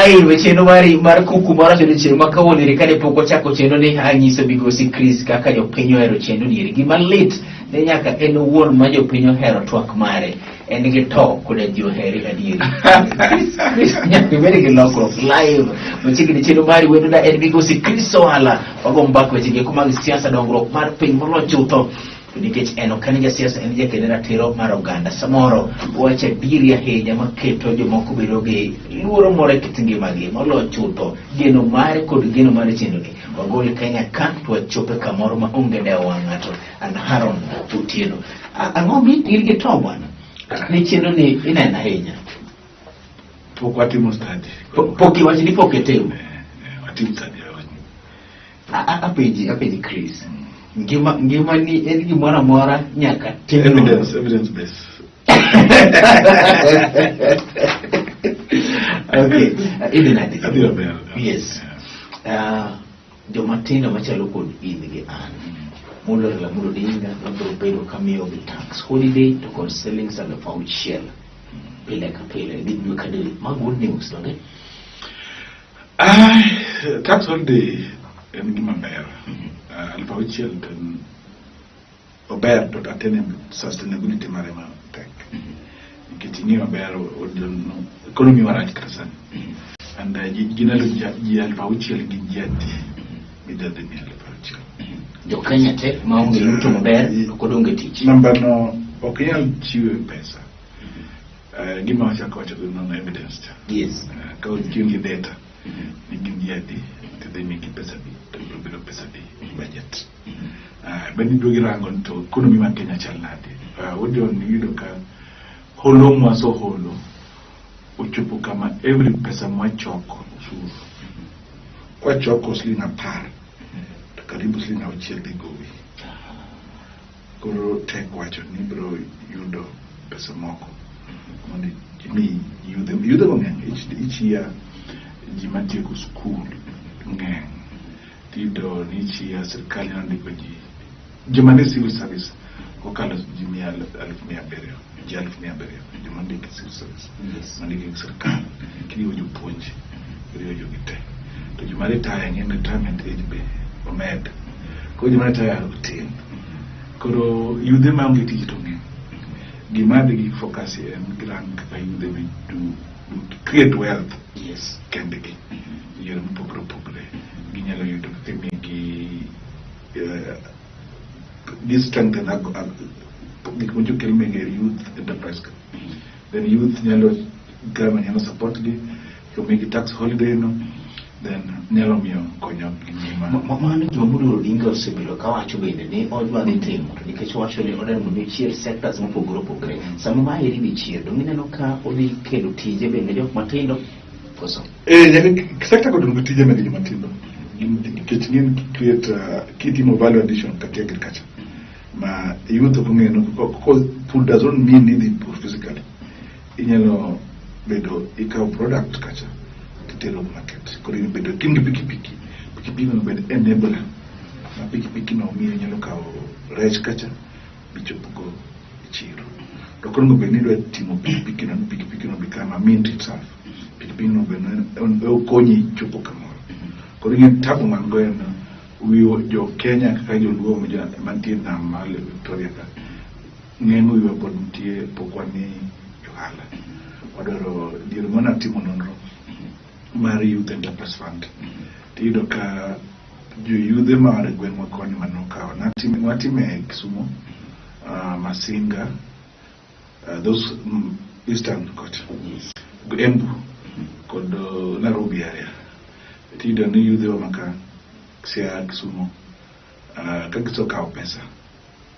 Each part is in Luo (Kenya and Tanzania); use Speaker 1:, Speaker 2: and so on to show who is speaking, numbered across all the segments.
Speaker 1: live chenro mar kuku mar wach chenro ma kawuono ri kane pok ochako chenro ni anyiso migosi Chris kaka jopiny ohero chenro ni gima lit ne nyaka en wuon ma jopiny ohero twak mare en gi to koda ji oheri adieri Chris nyaka ibed gi lokruok live machiegni chenro mari wendo da en migosi Chris Ohala wago mbaka weche gi mag siasa dongruok mar piny moloyo chutho nikech en ok en ja siasa en ja kendo ratiro mar oganda samoro wacha diri ahinya maketo jomoko bedo gi luoro moro e kit ngimagi moloyo chutho geno mare kod geno mare chenro ni wagol Kenya ka to wachope kamoro ma onge dewo ng'ato an Haron Otieno ang'o mitir gi to bwana ni chenro ni ineno ahinya
Speaker 2: pok watimo study
Speaker 1: pok iwacho ni pok itimo
Speaker 2: watimo study
Speaker 1: apenji Chris ngima ni en gimoro amora nyaka
Speaker 2: evidence based
Speaker 1: okay even at
Speaker 2: yes
Speaker 1: jomatindo machalo kod in gi an mulo la mulo dinga ndo bedo kamiyo gi tax holiday to kod selling some of shell pile ka pile di dwe kadiri magod news to ne
Speaker 2: tax holiday en gima ber alfawchel ten ober to atene sustainability mare ma tek nikech ni ober odno economy warach kasan and jinalo ji alfawchel gi jati midade ni alfawchel
Speaker 1: jo Kenya te ma onge luto maber kod onge tich
Speaker 2: namba no okyal chiwe pesa gima wacha kocha no evidence
Speaker 1: yes
Speaker 2: ka ochiwo data ni gimyadi they make pesa bi to pesa bi budget bani dogi rangon to economy ma Kenya chalnade wodio ni yudo ka holo mwa so holo uchupo kama every pesa mwa choko usuru kwa choko slinga par to karibu slinga uchiel gowi koro tek wacho ni bro yudo pesa moko mondi mi yudo ng'eny each year jimatieko school ng'eny tido ni chia serikali nandiko ji jomane civil service kokalo ji 100,000 joma ndiko civil service mandiko serikali kiriwo jopuonj kiriwo jogite to joma retire ng'eny retirement age be omed ko joma retire otin koro yudhe ma onge tich to ng'eny gima de gi focus en gran kaka yudhe be to create wealth
Speaker 1: yes
Speaker 2: kendgi yore mopogore ginyalo yudo kemigi this strengthen gik mocho kel mege youth enterprise then youth nyalo gama nyalo support gi kemigi tax holiday no then nyalo miyo konyo ngima
Speaker 1: mano gima Mudoro Odinga osebedo ka wacho bende ni odwa dhi timo to nikech wacho ni odar mondo chier sectors mopogore sama ma iri bi chier dong ineno ka odhi kelo tije bende jok matindo koso
Speaker 2: nyaka sector kodongo tije mege joma tindo nikech ngin create kitimo value addition kaka agriculture ma youth kongeno food doesn't mean need it physically inyalo bedo ikaw product kacha kitero market koro bedo kingi pikipiki no bedo enabler na pikipiki no miyo nyalo kaw rech kacha bichopo chiro to koro bedo ni dwa timo pikipiki no become a mint itself pikipiki no bedo konyi chopo kamoro koro ngin tabu man goeno wiyo jo Kenya kaka joluo mantie na mali Victoria ka ng'engo wiyo pod nitie pokwa ni johala wadoro dier mona timo nonro mar youth enterprise fund tido ka jo yudhe mar gweng'wa koni manokawo watime Kisumu Masinga those eastern coast Embu kod Nairobi area tido ni yudhe wa maka Siasa Kisumu kagiso kawo pesa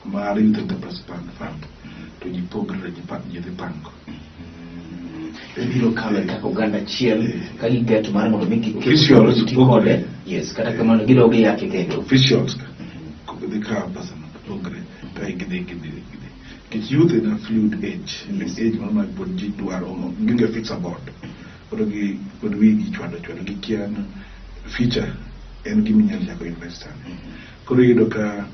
Speaker 2: mar youth enterprise fund to jipogre jipango
Speaker 1: biro kawe kaka oganda chiel ka gigeto mar mondo miki
Speaker 2: officials
Speaker 1: yes kata kamano gidoge yake kendo
Speaker 2: officials the car person pogre tai gidi kich youth in a fluid age in this age mama bodji duaro ginga fix about odogi podwi chwado gi kian feature en giminyal jako investor koro yudo ka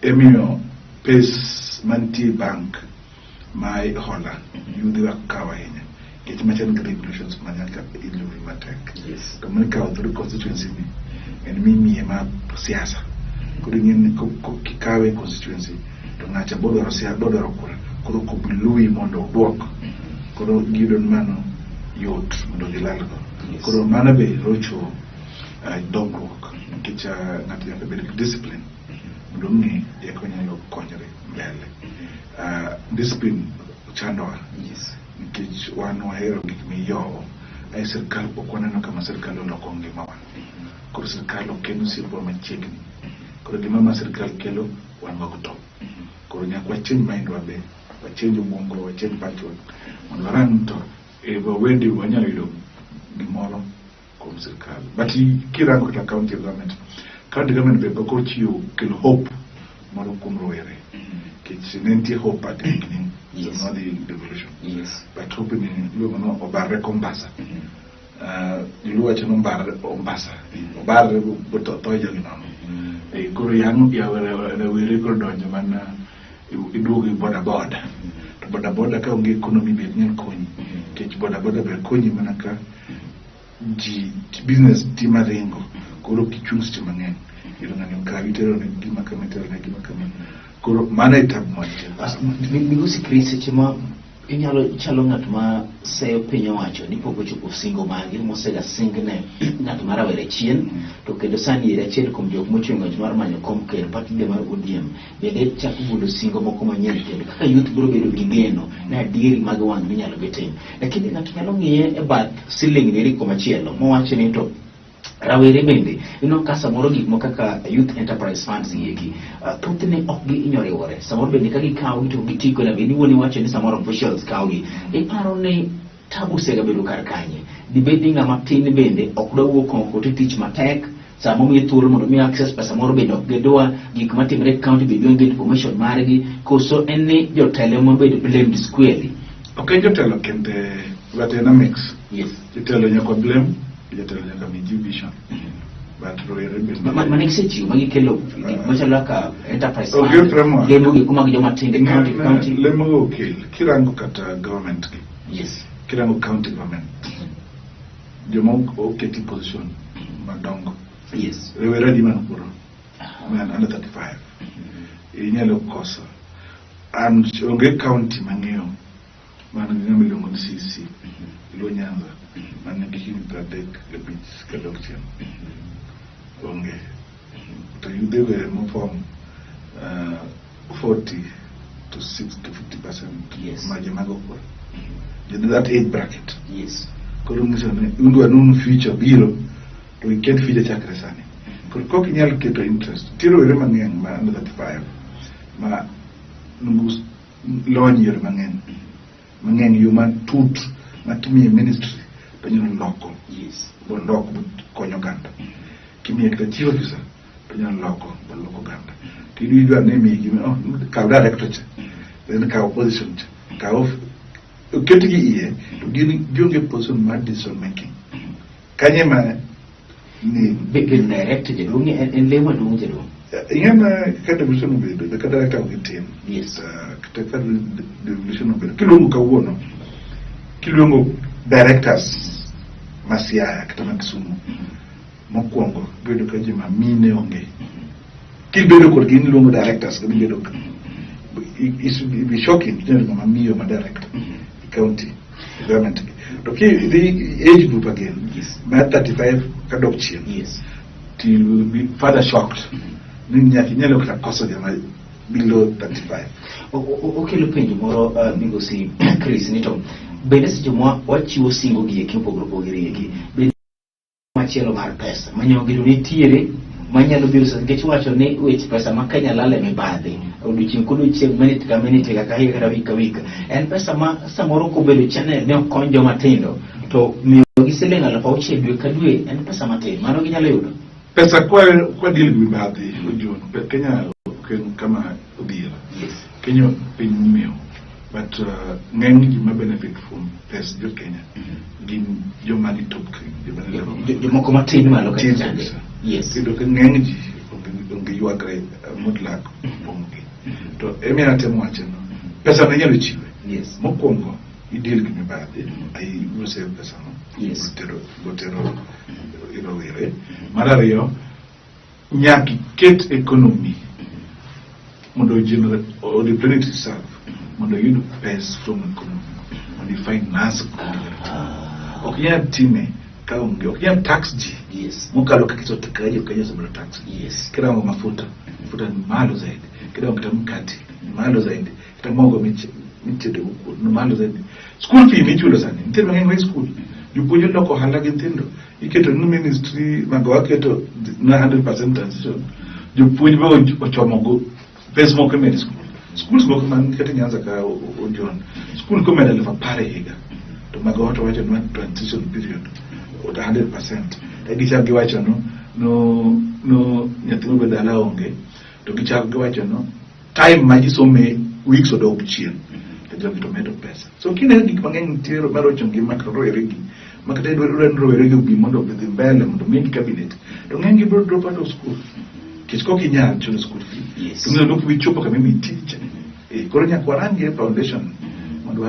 Speaker 2: emio pes manti bank mai hola yudhi wa kawa hinya get machine regulations manyaka ilu matek.
Speaker 1: Yes.
Speaker 2: To man ka through constituency ni en mimi ema siasa. Kudu ngin ko kikawe constituency to ngacha bodo siasa bodo kura. Kudu ko bilui mondo dwok. Kudu gidon mano yot mondo gilalgo. Kudu mana be rocho dogwok kicha ngati ya be discipline. Mondo ngi yakonya yo konyere mbele. Discipline chandoa.
Speaker 1: Yes.
Speaker 2: Kich wano hero gikmi yo ay serikal pokwana no kama serikal lo konge mawan ko serikal lo kenu sirbo machegni ko di mama serikal kelo wan ma ko ko nya kwa change mind wabe wa change mongo wa change pattern on ran to e bo wendi wanya ido di moro ko serikal bati kira ko ta county government be ko chiyo kelo hope moro kumroere kich nenti hope at the beginning.
Speaker 1: Yes.
Speaker 2: Not the devolution.
Speaker 1: Yes.
Speaker 2: But hoping you know obarre kombasa. You watch no bar ombasa. Obarre but toya you know. E kuru yang ya we record on jamana idugi boda. Boda ka unge economy be nyen konyi. Kech boda be konyi manaka ji business timarengo. Kuru kichungs timangen. Ilo ngani kawitero ne gima kametero ne gima kametero. Kuro mana itab moja.
Speaker 1: Migusi Chris chema inyalo chalo ngat ma seyo piny owacho ni pok ochopo singo magi mosega singne ngat mara were chien to kendo sani ira chien kuom jok mochungo mar manyo kom ker party mar ODM bende chako budo singo moko manyien kendo kaka youth biro bedo gi geno na adieri mag wang minyalo betin lakini ngat nyalo ng'iye e bath siling ni koma chielo mowacho ni to rawere bende ka samoro gik mo kaka youth enterprise funds yeki thothne ok gi inyoriwore samoro bende ka gikaw to gitiko na bende wuoni wacho ni samoro officials kawgi paro ni tabu sega bedo kar kanye dibedi ng'ama tin bende ok dawuok oko to tich matek samo mi thuolo mondo mi access pesa moro bende ok gidwa gik matimre county bende onge information margi koso en ni jotelo mobedo blamed squarely.
Speaker 2: Okay, jotelo kende dynamics.
Speaker 1: Yes.
Speaker 2: Jotelo nyako blame jotelo nyaka miji vision. But roere bende
Speaker 1: manekse chiwo magi kelo machalo ka enterprise
Speaker 2: okay framework
Speaker 1: geno gi kuma gi joma tinde county
Speaker 2: lemo okay kirango kata government gi.
Speaker 1: Yes.
Speaker 2: Kirango county government joma oketi position madongo.
Speaker 1: Yes.
Speaker 2: Rewera di man puro man under 35 inyalo kosa and onge county mang'eyo man ng'ama iluongo ni CC ilo Nyanza man nigi higni adek abich kadok chien onge to yudhe were mofom 40 to 60 to 50%.
Speaker 1: Yes.
Speaker 2: Maji mago kwa that age bracket.
Speaker 1: Yes.
Speaker 2: Koro ngisa ne undu anunu future biro to we can't feed chakre sani. Koro koki nyal keto interest tiro were mang'eny ma under 35 ma nungus lony yore mang'eny human tut matimi ministry penyo loko.
Speaker 1: Yes.
Speaker 2: Bon loko konyo ganda kimi ekta chief officer penyo loko bon loko ganda tidu idwa ne mi gimi ka director cha then ka opposition cha ka of ketigi iye to gini jonge position ma decision making kanye ma ni
Speaker 1: big director je dungi en lewa dungi je dungi
Speaker 2: yana kada vision bedo da kada ka gitin.
Speaker 1: Yes.
Speaker 2: Kada kada vision bedo kilongo ka wono kilongo directors masia kata Kisumu mokwongo bedo ka jima mine onge kibedo kod gini longo directors ka bedo it be shocking to know kama miyo ma director county government to the age group again.
Speaker 1: Yes.
Speaker 2: Ma 35 kadok chien.
Speaker 1: Yes.
Speaker 2: To be further shocked nyalo kata koso jama below 35.
Speaker 1: Okay, lo penjo moro migosi Chris nito bende seche mwa wachiwo singo gi eki opogore eki bende machielo mar pesa manyo gido nitiere manyalo biro sa ngech wacho ni weche pesa ma Kenya lale mibadhi odiochieng' kodiochieng' minute ka minute kaka higa kata wika wika en pesa ma samoro kobedo channel ne okony joma tindo to miyo gi siling 6,000 dwe ka dwe en pesa matin mano ginyalo yudo
Speaker 2: Pesa kwa deal with baadhi ujuno Kenya kama udhira.
Speaker 1: Yes.
Speaker 2: Kenya pinyo but ng'eny jima benefit from pesa jo Kenya gin jo mani top
Speaker 1: jo moko matin malo ka chande. Yes.
Speaker 2: Kido ka ng'eny ji onge yuagre mutlak pongi to emina temo wacheno pesa na nyalo chiwe.
Speaker 1: Yes.
Speaker 2: Mokwongo ideal gi mibadhi ai use pesa no
Speaker 1: Yes.
Speaker 2: Gotero wire mar ariyo nyaki ket economy mondo generate or replenish itself mondo yud pes from economy mondo finance ok nyal time ka onge ok nyal tax ji
Speaker 1: Yes.
Speaker 2: mukalo kakiso takaji ukaja sabula tax
Speaker 1: Yes.
Speaker 2: kirango mafuta ni malo zaidi kirango kita mkati ni malo zaidi kita mongo michede huko ni malo zaidi school fee michulo sana ntindo ngengo school jupujo loko halagi ntindo iketo nu ministry magawa keto na 100% transition jupujo bo ochomogo pes moko med schools moko man kete nyanza ka ojon school ko medal fa pare higa to magawa to wacho no transition period o 100% gichak giwacho no nyathino be dala onge to gichak giwacho no time ma gisome weeks odok chien to jogi to medo pesa so kinde gik mang'eny tiero maro chongi makro eregi makata dwaro eregi bi mondo obedhi mbele mondo mi cabinet to ng'eny gi bro drop out of school kisko kinyal chulo school fee
Speaker 1: Yes.
Speaker 2: to ng'eny dok bichopo kama mi teach koro nyakwa rangi foundation mondo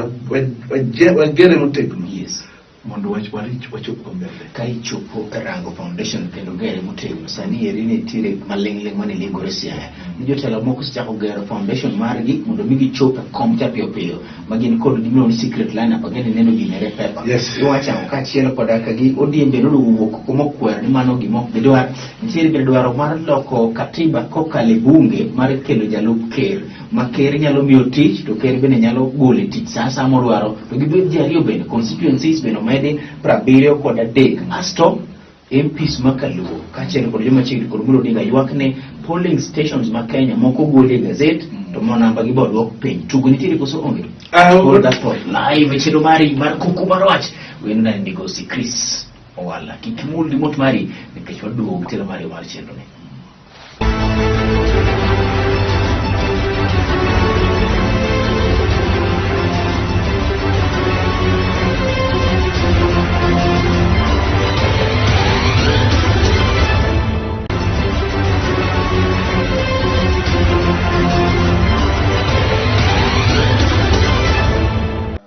Speaker 2: wagere motegno
Speaker 1: Yes.
Speaker 2: mondo wachopo mbele
Speaker 1: Ka ichopo rango foundation kendo gere motegno sani eri ne tire maling'ling mane lingore Siaya ni jotelo moko sichako gero foundation margi mondo mi gichope kom cha piyo piyo magin kod gimno ni secret line up agene neno ginere pepa
Speaker 2: Yes.
Speaker 1: iwacha ka chielo koda ka gi odiembe no wuok kuma kwer ni mano gimo bedwar nitiere bedwaro mar loko katiba kokale bunge mar kelo jalup ker ma ker nyalo miyo tich to ker bende nyalo gole tich sasa modwaro to gibed ji ariyo bende constituencies bende omedi 70 kod adek asto MPs makaluo kaachiel kod joma chiegni kod Muro Odinga ywak ne polling stations ma Kenya moko gole gazet to mo namba gi bodwok piny tugo nitiere koso onge all that for live chenro mari mar Kuku Mar Wach wendo na Migosi Chris Owala kikimul remote mari nikech waduog telo mari mar chenro ne.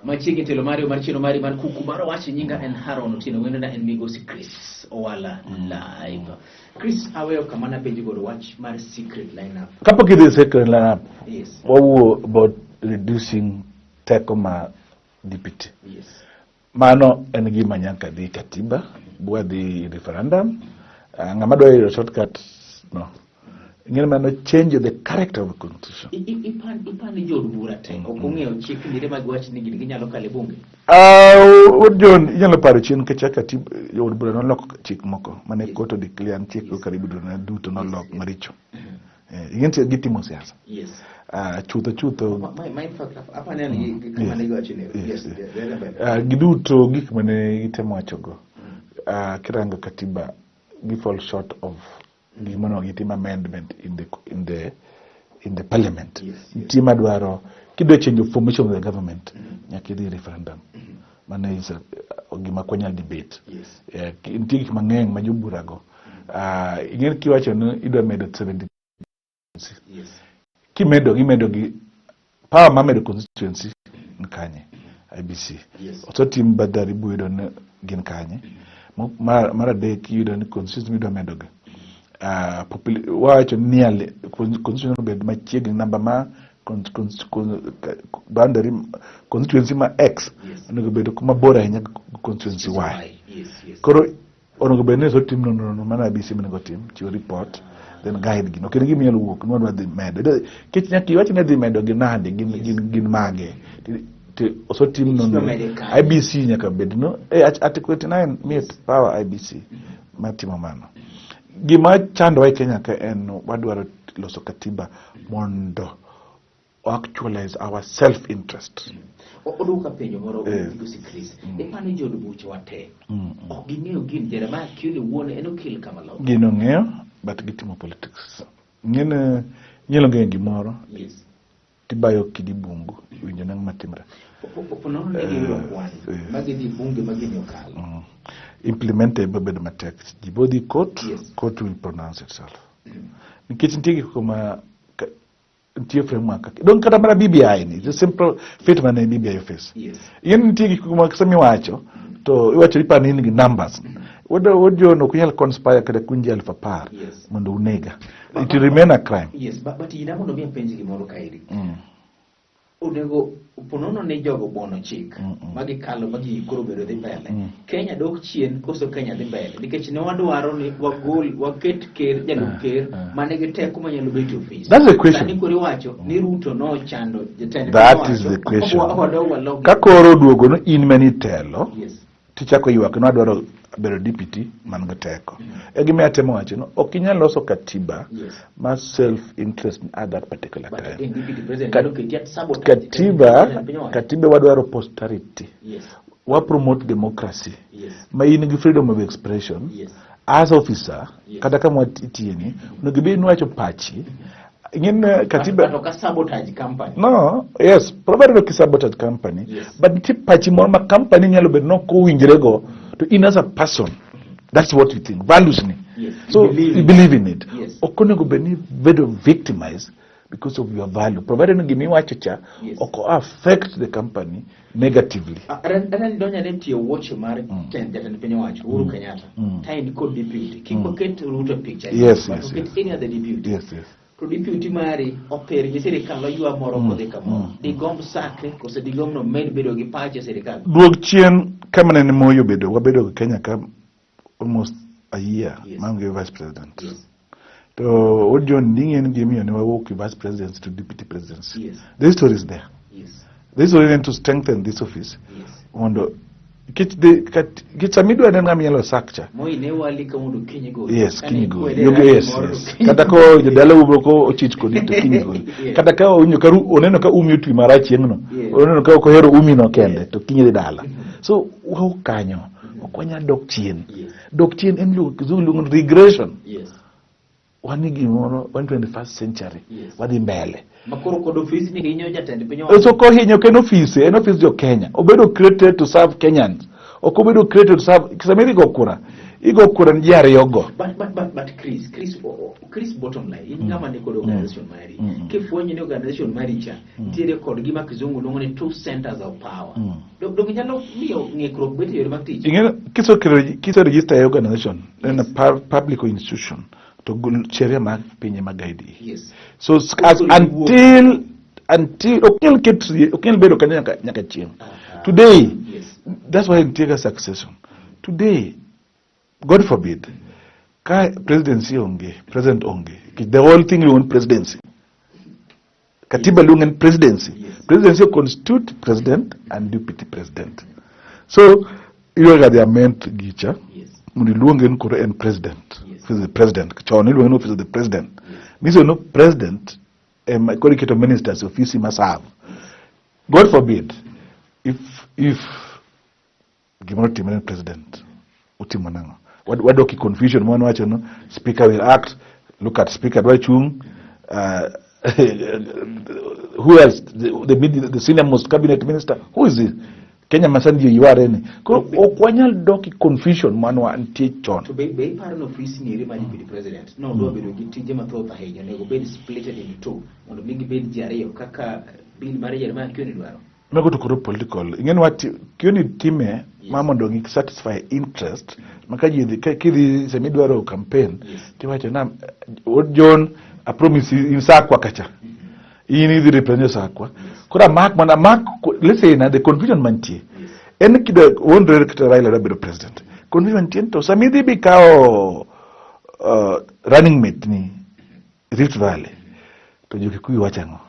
Speaker 1: Machiegni telo mari mar chenro mari mar Kuku Mar Wach nyinga en Haron Otieno wendo na en Migosi Chris Owala live. Chris aweyo kamana penji godo wach mar secret lineup.
Speaker 3: Kapok idhi secret lineup,
Speaker 1: Yes.
Speaker 3: wawuo about reducing teko ma DPT.
Speaker 1: Yes.
Speaker 3: Mano en gima nyaka dhi katiba, bwa dhi referendum. Ng'ama dwa yudo shortcut no. Ng'eno mano change the character of the constitution.
Speaker 1: Ipan jod bura te ok ong'eyo chik ndire mag wach ni gini ginyalo kale bunge.
Speaker 3: John, inyalo paro chien kecha katiba yod bura noloko chik moko mane koto declare chik karibu dona duto nolok maricho. Ing'en gitimo siasa.
Speaker 1: Yes.
Speaker 3: Chutho
Speaker 1: My fact apane ni kama ne gachi ne. Yes.
Speaker 3: Giduto gik mane gitemo wachogo. Kirango katiba fall short of gimano gitima amendment in the parliament.
Speaker 1: Yes.
Speaker 3: Tima dwaro kidwa change of formation of the government nyaka idhi referendum. Mano is gima konya debate.
Speaker 1: Yes.
Speaker 3: Nitie gik mang'eny ma joburago. Ing'en kiwacho ni idwa medo 70.
Speaker 1: Yes.
Speaker 3: Gimedo gi power ma medo constituency nkanye IBC.
Speaker 1: Yes.
Speaker 3: Oso tim badari buido ne gin kanye. Mar adek yudo ni constituency midwa medo gi. Wacho nearly constitution bed machiegni namba ma boundary constituency ma X onego bedo kuma bora ahinya constituency Y.
Speaker 1: Yes.
Speaker 3: Koro onego bed ni so tim no mana IBC onego tim chiwo report then guide gino kendo giminyalo wuok nwadwa dhi medo kech nyaka iwach ne dhi medo gi nade gin mage oso tim no IBC nyaka bed no article 29 miet power IBC matimo mano. Gima chando Kenya ka en wadwaro loso katiba mondo actualize our self interest.
Speaker 1: Oduka penjo moro Migosi Chris. Ipani jod buche wate. Ok ging'eyo gin Jeremiah Kioni wuone en okil kama law.
Speaker 3: Gino ng'eyo but gitimo politics. Nyelo ng'eyo gimoro.
Speaker 1: Yes.
Speaker 3: Tibayo kidi bungu winjo nang matimre.
Speaker 1: Ponono ne giyudo kwan. Magi dhi bunge magi nyokalo.
Speaker 3: Implementable bedo matek. Jibodhi court,
Speaker 1: Yes.
Speaker 3: court will pronounce itself. Nikech nitie gik kuma nitie framework don kata mana BBI ni the simple fit man BBI face yen nitie gik ma kisemi wacho to iwacho ipa ni gi numbers wodo no kunyal conspire kada kunji alfa par mondo unega it will remain a crime.
Speaker 1: But ina mondo mi penji gimoro kairi onego ponono ne jogo bono chik magi kalo magi koro bedo dhi mbele Kenya dok chien koso Kenya dhi mbele nikech ne wadwaro ni wagol waket ker jalup ker mane gi teko manyalo bet office.
Speaker 3: That's the question.
Speaker 1: Sani koro wacho ni Ruto no chando jatend.
Speaker 3: That is the question. Kakoro duogo no in mani telo tichako ywak no adwaro bedo deputy man ga teko gima atemo wacho no ok inyalo loso katiba ma self interest at that particular time. Katiba wadwaro posterity wa promote democracy ma in gi freedom of expression as officer kata kama itieni onego bed nwacho pachi ingin katiba
Speaker 1: to ka sabotage company
Speaker 3: probably no sabotage company but tip pachi more ma company nyalo bed no ko winjre go to in as a person. That's what you think. Values me. So you believe in it. Okonego beni very victimized because of your value. Provided no give me wachacha oko affect the company negatively.
Speaker 1: Then don't you to watch your marriage ten that and penyo watch Uhuru Kenyatta. Time could deputy. Kiko get Ruto picture.
Speaker 3: Yes.
Speaker 1: Any other deputy.
Speaker 3: Yes.
Speaker 1: To deputy mari opere gi serikal lo yua moro ko de kamo. Di gom sake ko se di gom no med bedo gi pache serikal.
Speaker 3: Duog chien kama ne moyo bedo wabedo Kenya kam almost a year mangi vice president. To ojon dingen gimi ne walk vice president to deputy presidency. The story is there. The story is to strengthen this office. Mondo get samidu and ngam yellow structure.
Speaker 1: Moi ne wali kamudu kinyigo.
Speaker 3: Yes. Kada ko jadala uboko ochichko dito kinyigo. Kada ka unyokaru oneno ka umi tu marachi engno. Oneno ka ko hero umi no kende to kinyi dala. So wo kanyo okwanya dok chien en zulu regression. Wani gimoro 21st century wadi mbele.
Speaker 1: Makoro kod office ni hinyo jatend pinyo.
Speaker 3: So ko hinyo ken office jo Kenya. Obedo created to serve Kenyans. Okobedo created to serve kisamiri gokura. Igokura njari yogo.
Speaker 1: But Chris bottom line. In kama ni kod organization mari. Kifuanyi ni organization mari cha. Tiere kod gima kizungu lungo ni two centers of power. Dogi nyalo miyo ngekro beti yori makti.
Speaker 3: Ingeno kiso register organization in a public institution. To sheria mag pinye magaidi. So as until okil bedo kanya nyaka chieng. Today that's why it take a succession. Today God forbid president onge. The whole thing you want presidency. Katiba lungen presidency. Presidency constitute president and deputy president. So you got the amendment gicha. Muni lungen kore and president. The president. Chawani lungen office of the president. Miso no president koriketo ministers office must have. God forbid if gimoro timene president utimo nango. What doki confusion mwana wacho no speaker will act. Look at speaker dwachung who else the senior most cabinet minister who is it Kenya Masani you are any okwanyal doki confusion mwana anti chon
Speaker 1: to be part of office ni rema ni president no do be do tije mathoth ahinya nego be split in two mondo mingi be jariyo kaka bill mare jerema kioni dwaro
Speaker 3: mego to koro political ingen what kioni time mama ndo ngi satisfy interest makaji kidhi semidwaro campaign tiwacho na John a promise insakwa kacha ini the represent sakwa kora mark let's say na the confusion mantie en kido wondre kita Raila da president confusion tiento samidi bikao running mate ni Rift Valley to Kikuyu wachango.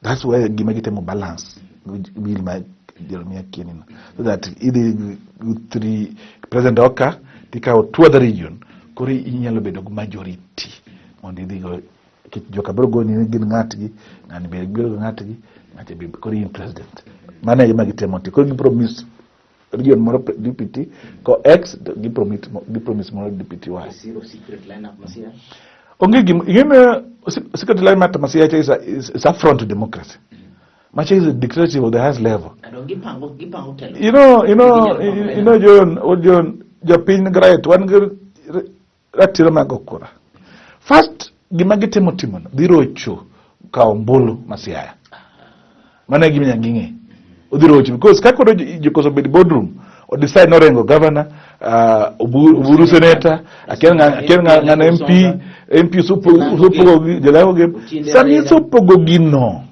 Speaker 3: That's why gimagitemo balance will my Jeremiah Kenina so that either with three president oka tikao two other region kori inyalo bedo majority mondo idhigo joka brogo ni gin ngatgi ngani be gero ngatgi ngate be kori president mana yema gitemo ti kori promise region moro deputy ko ex gi promise moro deputy wa
Speaker 1: zero secret lineup masia
Speaker 3: onge igena secret lineup masia is a front to democracy. Much is a dictatorship of the highest level. You know, John, Japin great one ratira magokura. First, gima gitimo timono dhi rocho kao mbulu masiaya mana gima nyang'ing'e odhi rocho because kakoro jokoso bed boardroom o decide no rengo governor oburu senator aken MP supogo jalago ge sami supogo gino.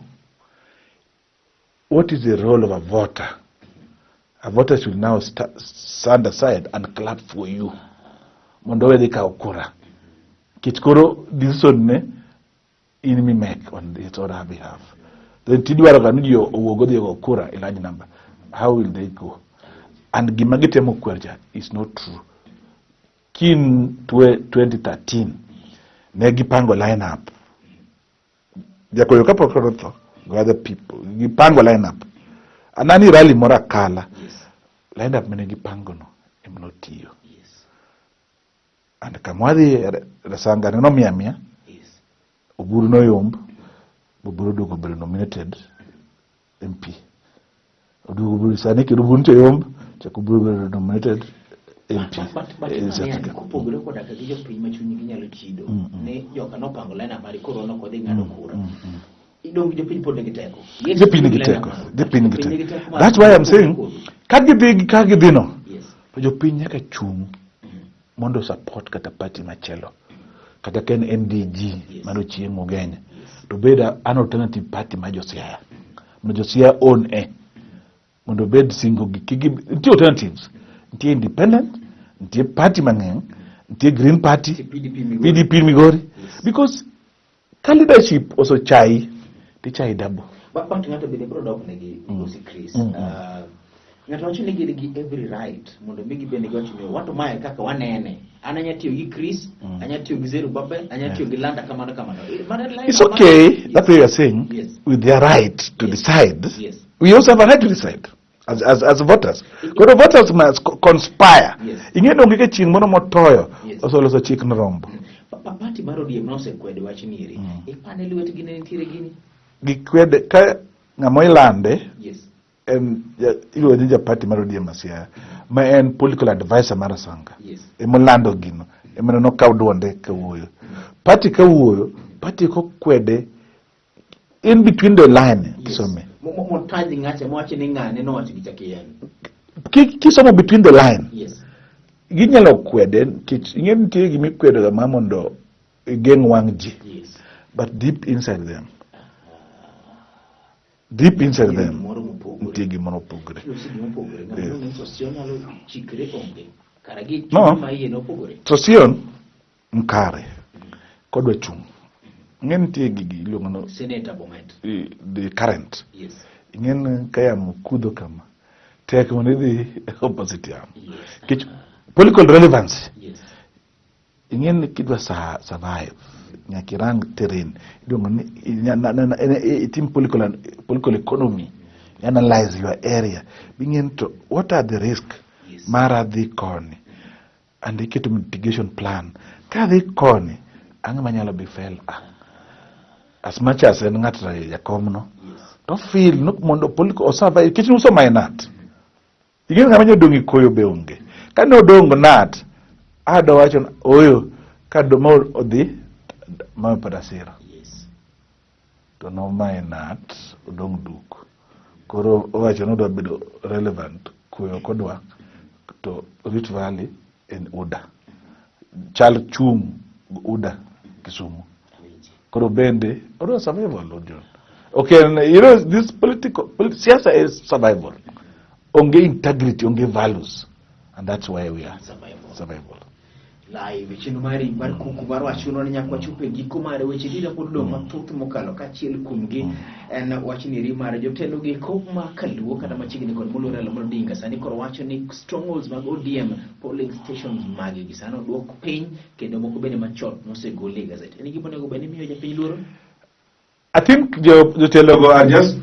Speaker 3: What is the role of a voter? A voter should now stand aside and clap for you. Mondo wedi ka okura. Kichkoro decision ne in me make on its own behalf. Then tidwaro ga ni yo owogo dhi okura a large number. How will they go? And gimagite mokwerja is not true. Kin 2013 ne gipango lineup. Jakoyo kapo korotho go other people. Gipango lineup. Anani rally mora kala. Lineup mene gipango no emnotiyo. And kamwadi rasanga no mia oburu no yomb oburu dogo bere nominated MP odugo buru sane ke oburu to yomb chakuburu bere nominated MP
Speaker 1: kupogore koda ka gijo piny machunyi ginyalo chido ne joka no pango lena mari koro no kodhi ngado kura idong jo piny pod giteko jo piny giteko.
Speaker 3: That's why I'm saying kagidhi no jo piny nyaka chung mondo support kata party machelo kata ken NDG mano chieng mogenya to beda an alternative party ma Siasa mondo Siasa own mondo bed single gigi two alternatives ntie independent ntie party mang'eng ntie green party PDP Migori because leadership also chai double
Speaker 1: but ngato bede bro dok negi Chris ngato wacho ni gin every right mondo migi bende gocho ni watu mae kaka wanene ananya tiyo gi Chris anya tiyo gi Zeru Babe anya tiyo gi Landa kamano. It's
Speaker 3: okay that's what you are saying. With their right to decide, we also have a right to decide as voters. Because voters must conspire. Ingeno ngike chieng mono motoyo osoloso chik nrombo
Speaker 1: party maro die mnose kwede wacho ni eri panel wet gine nitire gini
Speaker 3: gikwede ka ngamo ilande ilo jinja party maro die Siasa ma en political advisor mara sanga emolando gino emeno kawdonde kawuoyo party party ko kwede in between the line kisome
Speaker 1: mo taji ngache mo wacho ni ngane no wacho gichakiyen
Speaker 3: kisomo between the line ginyalo kwede kich ingen tie gimi kwede ga mamondo geng wangji but deep inside them ntiegi mono pogre no sosion nkare kodwe chung ngen ntiegi giluongo
Speaker 1: senator bomet
Speaker 3: the current ngen kaya mukudho kama tek monedi opposite yam kich political relevance ngen kidwa survive nyakirang terrain iluongo ni team political economy analyze your area being to what are the risk mara the koni and the kit mitigation plan ka the koni ang manyalo be fail as much as en ngatra ya komno to feel no mondo political survive kitchen so mainat igin ngamanyo dongi koyo beonge kano dongo nat ado wacho oyo kado mo odi ma parasira to no mainat odong duk koro wacho no do bedo relevant koyo kodwa to Rift Valley en Uda chal chung Uda Kisumu koro bende or survival John. Okay, you know this political Siasa is survival onge integrity onge values and that's why we are survival
Speaker 1: live Chenro Kuku Mar Wach no nyakwa chupe giko mare weche dira pod do matut mokalo ka chiel kumgi en wach ni mare jotelo gi kuma kaluo kada machigni kod mulore la mrodinga sani koro wacho ni strongholds mag ODM polling stations magi gisano duok piny kendo moko bende machot no se gole gazette eni gibone go bende miyo japiny luoro.
Speaker 3: I think the telogo are just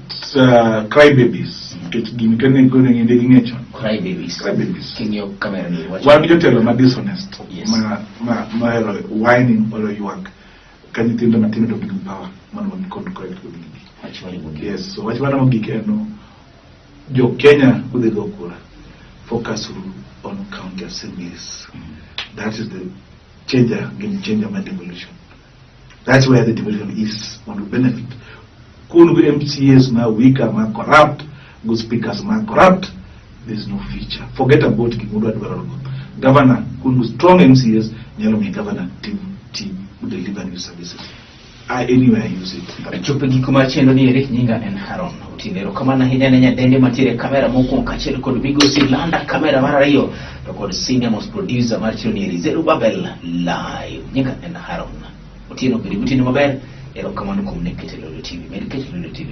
Speaker 3: crybabies. Cry babies.
Speaker 1: King your camera ni watch.
Speaker 3: One you tell them dishonest. Ma whining or you work. Can you tell them a thing to bring power? Man will come correct with me. Yes, so what you want to get no Jo Kenya who they go focus on county assemblies. That is the game changer my devolution.
Speaker 2: That's where the division is on the benefit. Kun go MCAs ma weaker, ma corrupt, go speakers ma corrupt, there's no future. Forget about Kimudu Adwarago. Governor, kun go strong MCAs, nyalo me governor team who deliver new services. Anywhere I use it.
Speaker 1: Chupegi kuma chendo ni erek nyinga en Haron. Utinero kamana hinya nenya dende matire kamera moko kachelo kod bigo silanda kamera mara hiyo. Kod senior most producer Marchino ni Zeru Babel live. Nyinga en Haron. Utino bili butino maber. Ero kamanu kumnekete Lolwe TV. Medikete Lolwe TV.